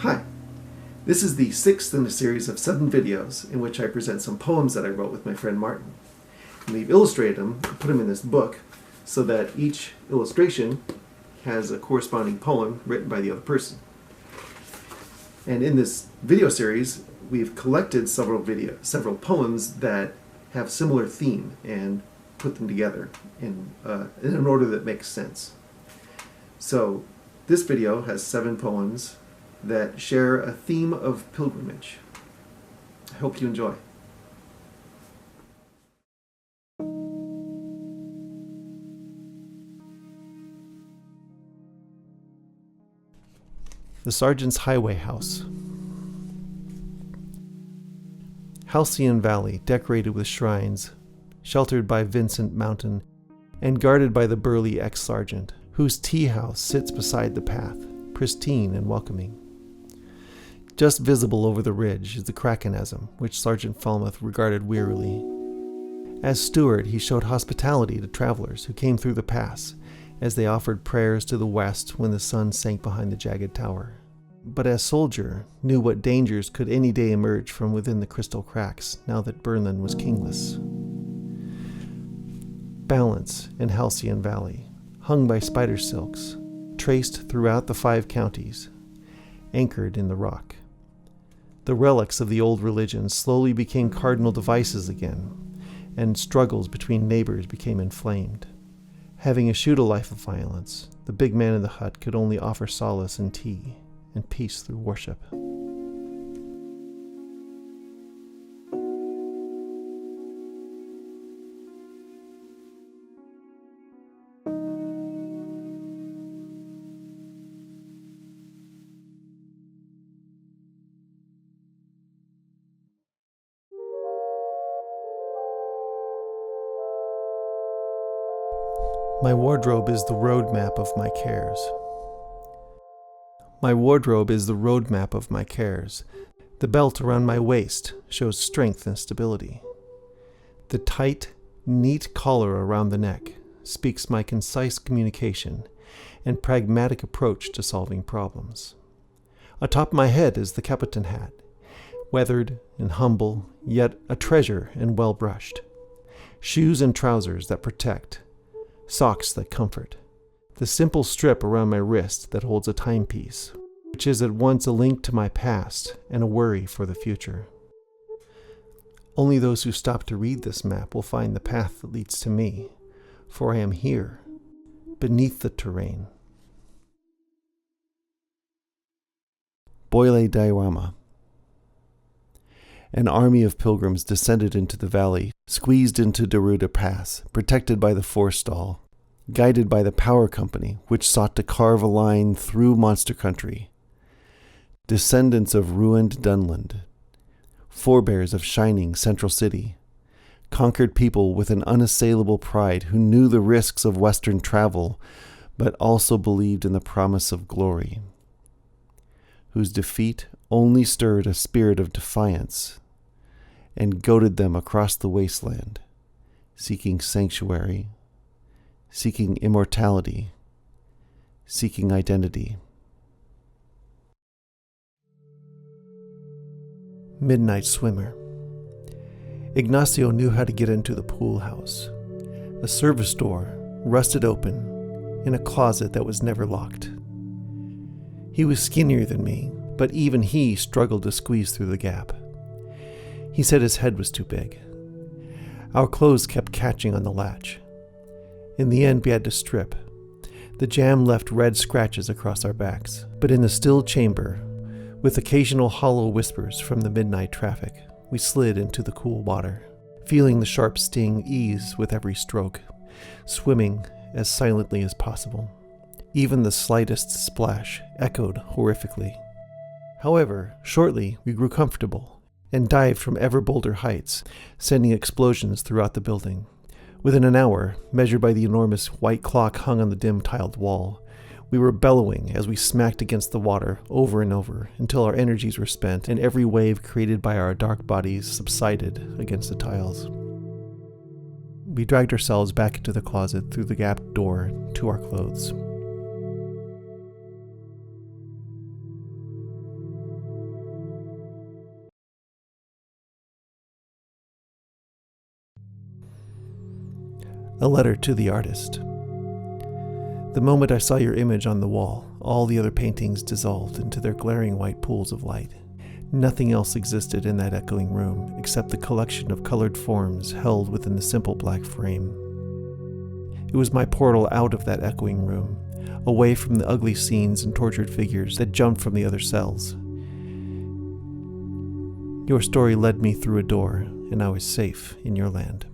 Hi, this is the 6th in a series of 7 videos in which I present some poems that I wrote with my friend Martin. And we've illustrated them and put them in this book so that each illustration has a corresponding poem written by the other person. And in this video series, we've collected several poems that have similar theme and put them together in an order that makes sense. So this video has 7 poems that share a theme of pilgrimage. I hope you enjoy. The Sergeant's Highway House. Halcyon Valley, decorated with shrines, sheltered by Vincent Mountain, and guarded by the burly ex-sergeant, whose tea house sits beside the path, pristine and welcoming. Just visible over the ridge is the Crackanasm, which Sergeant Falmouth regarded wearily. As steward, he showed hospitality to travelers who came through the pass, as they offered prayers to the west when the sun sank behind the jagged tower. But as soldier, knew what dangers could any day emerge from within the crystal cracks, now that Burnland was kingless. Balance in Halcyon Valley, hung by spider silks, traced throughout the 5 counties, anchored in the rock. The relics of the old religion slowly became cardinal devices again, and struggles between neighbors became inflamed. Having eschewed a life of violence, the big man in the hut could only offer solace in tea and peace through worship. My wardrobe is the roadmap of my cares. My wardrobe is the roadmap of my cares. The belt around my waist shows strength and stability. The tight, neat collar around the neck speaks my concise communication and pragmatic approach to solving problems. Atop my head is the Capitan hat, weathered and humble, yet a treasure and well-brushed. Shoes and trousers that protect, socks that comfort, the simple strip around my wrist that holds a timepiece, which is at once a link to my past and a worry for the future. Only those who stop to read this map will find the path that leads to me, for I am here, beneath the terrain. Boile Diorama. An army of pilgrims descended into the valley, squeezed into Deruda Pass, protected by the forestall, guided by the power company, which sought to carve a line through monster country. Descendants of ruined Dunland, forebears of shining Central City, conquered people with an unassailable pride who knew the risks of Western travel, but also believed in the promise of glory, whose defeat only stirred a spirit of defiance and goaded them across the wasteland, seeking sanctuary, seeking immortality, seeking identity. Midnight Swimmer. Ignacio knew how to get into the pool house. A service door, rusted open, in a closet that was never locked. He was skinnier than me, but even he struggled to squeeze through the gap. He said his head was too big. Our clothes kept catching on the latch. In the end, we had to strip. The jam left red scratches across our backs, but in the still chamber, with occasional hollow whispers from the midnight traffic, we slid into the cool water, feeling the sharp sting ease with every stroke, swimming as silently as possible. Even the slightest splash echoed horrifically. However, shortly we grew comfortable and dived from ever bolder heights, sending explosions throughout the building. Within an hour, measured by the enormous white clock hung on the dim tiled wall, we were bellowing as we smacked against the water over and over until our energies were spent and every wave created by our dark bodies subsided against the tiles. We dragged ourselves back into the closet through the gapped door, 2 our clothes. A letter to the artist. The moment I saw your image on the wall, all the other paintings dissolved into their glaring white pools of light. Nothing else existed in that echoing room except the collection of colored forms held within the simple black frame. It was my portal out of that echoing room, away from the ugly scenes and tortured figures that jumped from the other cells. Your story led me through a door, and I was safe in your land.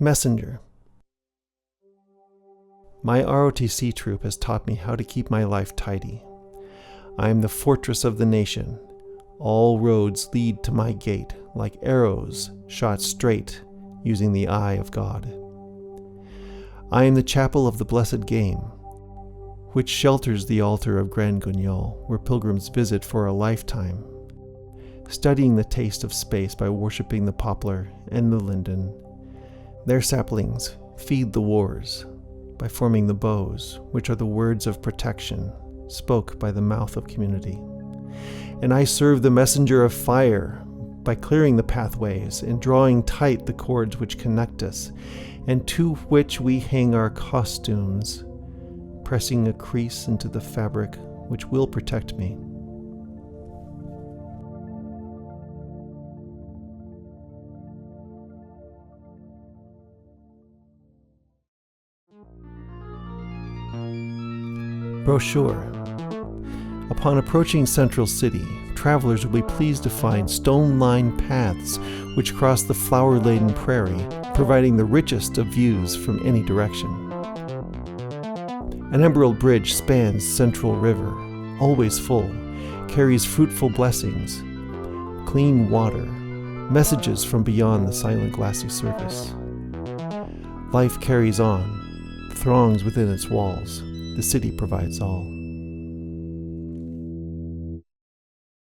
Messenger. My ROTC troop has taught me how to keep my life tidy. I am the fortress of the nation. All roads lead to my gate, like arrows shot straight using the eye of God. I am the chapel of the blessed game, which shelters the altar of Grand Guignol, where pilgrims visit for a lifetime, studying the taste of space by worshiping the poplar and the linden. Their saplings feed the wars by forming the bows, which are the words of protection spoke by the mouth of community. And I serve the messenger of fire by clearing the pathways and drawing tight the cords which connect us, and to which we hang our costumes, pressing a crease into the fabric which will protect me. Brochure. Upon approaching Central City, travelers will be pleased to find stone-lined paths which cross the flower-laden prairie, providing the richest of views from any direction. An emerald bridge spans Central River, always full, carries fruitful blessings, clean water, messages from beyond the silent glassy surface. Life carries on, throngs within its walls. The city provides all.